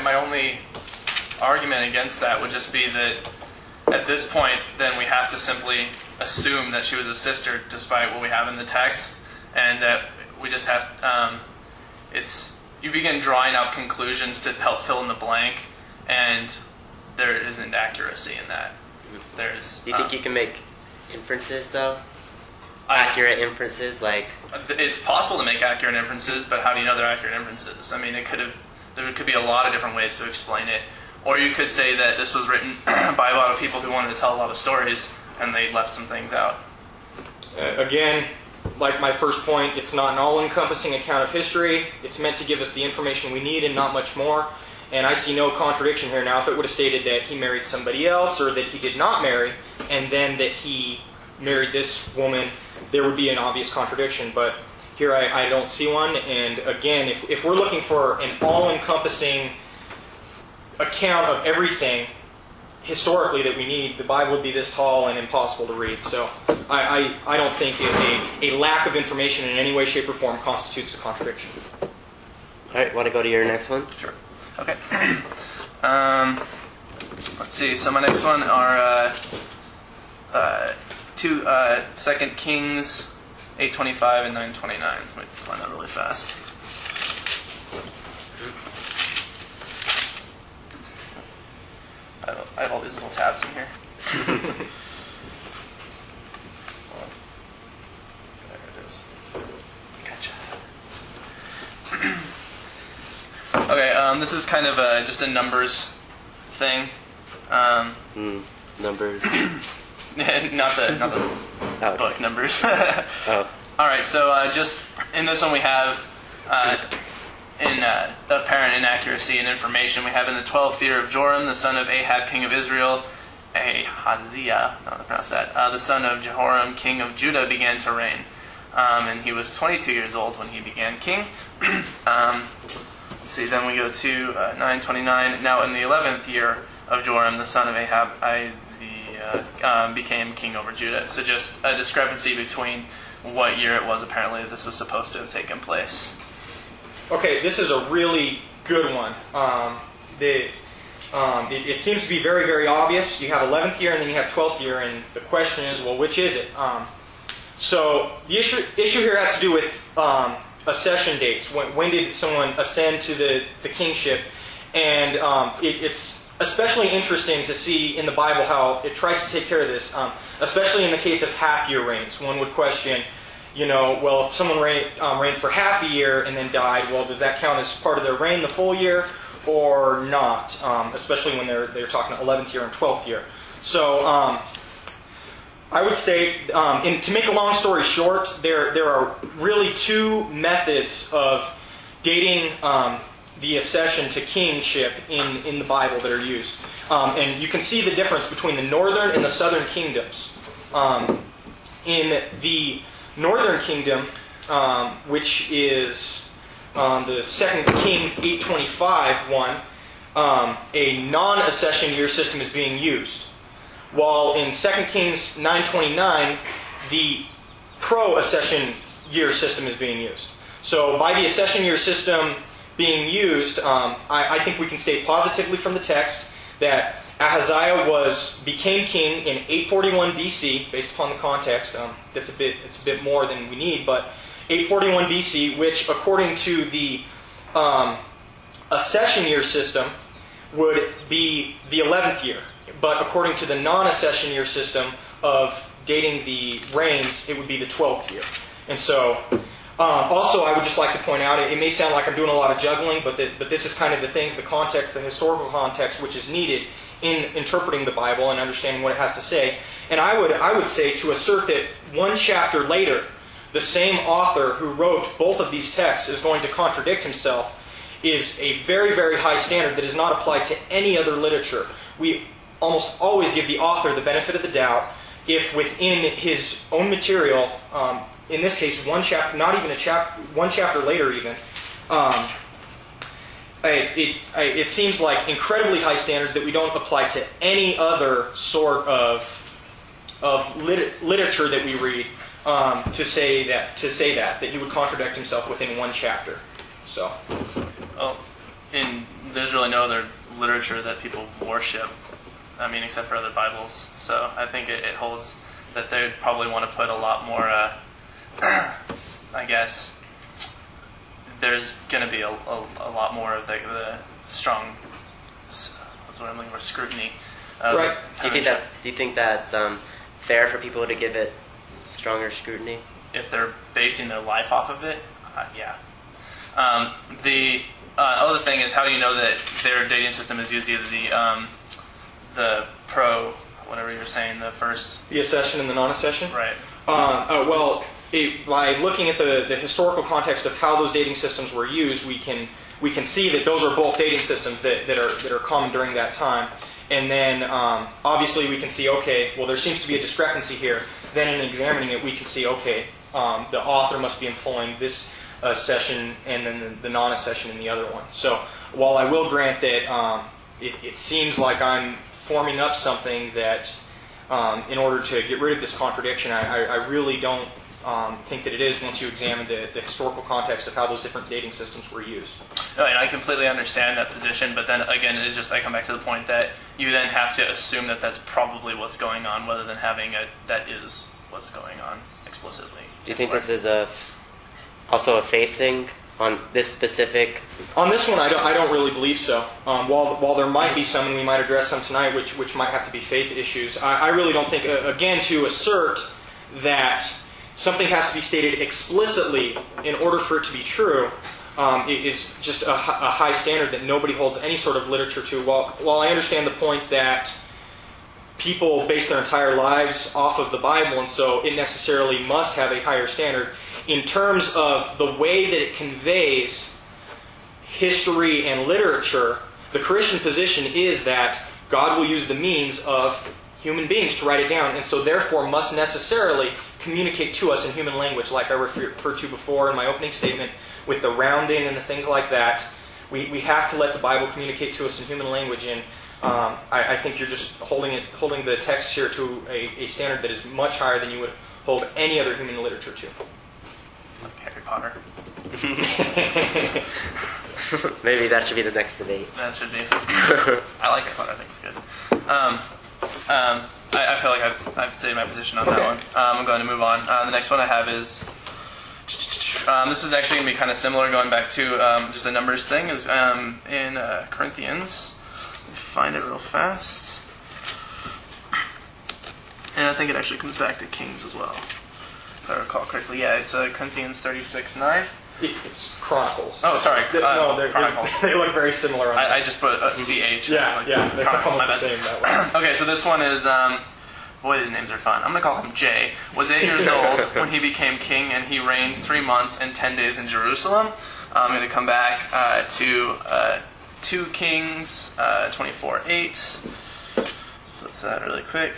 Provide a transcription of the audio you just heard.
my only argument against that would just be that at this point, then we have to simply assume that she was a sister, despite what we have in the text, and that we just have you begin drawing out conclusions to help fill in the blank, and there isn't accuracy in that. Do you think you can make inferences, though? Accurate inferences, like... It's possible to make accurate inferences, but how do you know they're accurate inferences? I mean, there could be a lot of different ways to explain it. Or you could say that this was written by a lot of people who wanted to tell a lot of stories, and they left some things out. Again, like my first point, it's not an all-encompassing account of history. It's meant to give us the information we need and not much more. And I see no contradiction here. Now, if it would have stated that he married somebody else, or that he did not marry, and then that he married this woman, there would be an obvious contradiction. But here I don't see one. And again, if we're looking for an all-encompassing account of everything historically that we need, the Bible would be this tall and impossible to read. So I don't think a lack of information in any way, shape, or form constitutes a contradiction. All right, want to go to your next one? Sure. Okay. Let's see. So my next one are 2 Kings 8:25 and 9:29. Let me find that really fast. I have all these little tabs in here. There it is. Gotcha. Okay, this is kind of just a numbers thing. Numbers. not the book numbers. Oh. All right, so just in this one we have in apparent inaccuracy in information. We have in the 12th year of Joram, the son of Ahab, king of Israel, Ahaziah, I don't know how to pronounce that, the son of Jehoram, king of Judah, began to reign. And he was 22 years old when he began king. Let's see, then we go to 9:29. Now in the 11th year of Joram, the son of Ahab, became king over Judah. So just a discrepancy between what year it was apparently that this was supposed to have taken place. Okay, this is a really good one. It seems to be very, very obvious. You have 11th year and then you have 12th year, and the question is, well, which is it? So the issue here has to do with accession dates. When did someone ascend to the kingship? And it's especially interesting to see in the Bible how it tries to take care of this, especially in the case of half-year reigns. One would question, well, if someone reigned for half a year and then died, well, does that count as part of their reign, the full year, or not? Especially when they're talking 11th year and 12th year. So I would say, to make a long story short, there are really 2 methods of dating the accession to kingship in the Bible that are used. And you can see the difference between the northern and the southern kingdoms. In the northern kingdom, which is the 2 Kings 8:25 one, a non-accession year system is being used. While in 2 Kings 9:29, the pro-accession year system is being used. So by the accession year system being used, I think we can state positively from the text that Ahaziah became king in 841 BC, based upon the context. It's a bit more than we need, but 841 BC, which according to the accession year system would be the 11th year. But according to the non-accession year system of dating the reigns, it would be the 12th year. And so, also I would just like to point out, it may sound like I'm doing a lot of juggling, but this is kind of the things, the context, the historical context, which is needed in interpreting the Bible and understanding what it has to say. And I would say to assert that one chapter later, the same author who wrote both of these texts is going to contradict himself is a very, very high standard that is not applied to any other literature. We almost always give the author the benefit of the doubt if within his own material, in this case one chapter, not even one chapter later even, it seems like incredibly high standards that we don't apply to any other sort of literature that we read to say that he would contradict himself within one chapter. So, in there's really no other literature that people worship. I mean, except for other Bibles. So I think it holds that they'd probably want to put a lot more. I guess there's going to be a lot more of the strong. What's what I'm looking for? Scrutiny. Right. Do you think that's fair for people to give it stronger scrutiny? If they're basing their life off of it, yeah. The other thing is, how do you know that their dating system is used either the pro, whatever you're saying, the first... The accession and the non-accession? Right. By looking at the historical context of how those dating systems were used, we can see that those are both dating systems that are common during that time. And then, obviously, we can see, okay, well, there seems to be a discrepancy here. Then in examining it, we can see, okay, the author must be employing this accession and then the non-accession in the other one. So while I will grant that it seems like I'm forming up something that, in order to get rid of this contradiction, I really don't think that it is once you examine the historical context of how those different dating systems were used. No, and I completely understand that position, but then again, it's just I come back to the point that you then have to assume that that's probably what's going on, rather than having that is what's going on explicitly. Do you think this is also a faith thing on this specific? On this one, I don't really believe so. While there might be some, and we might address some tonight, which might have to be faith issues, I really don't think, again, to assert that something has to be stated explicitly in order for it to be true, it is just a high standard that nobody holds any sort of literature to. While I understand the point that people base their entire lives off of the Bible, and so it necessarily must have a higher standard, in terms of the way that it conveys history and literature, the Christian position is that God will use the means of human beings to write it down, and so therefore must necessarily communicate to us in human language, like I referred to before in my opening statement, with the rounding and the things like that. We have to let the Bible communicate to us in human language, and I think you're just holding the text here to a standard that is much higher than you would hold any other human literature to. Like Harry Potter. Maybe that should be the next debate. That should be. I like Harry Potter. I think it's good. I feel like I've stated my position on that one. I'm going to move on. The next one I have is... this is actually going to be kind of similar, going back to just a numbers thing, is in Corinthians. Let me find it real fast. And I think it actually comes back to Kings as well, if I recall correctly. Yeah, it's Corinthians 36:9. It's Chronicles. Oh, sorry. Chronicles. They look very similar. I just put a CH. Yeah, they're almost the same that way. Okay, so this one is... boy, these names are fun. I'm going to call him Jay. Was 8 years old when he became king, and he reigned 3 months and 10 days in Jerusalem. I'm going to come back to 2 Kings 24:8. Flip that really quick.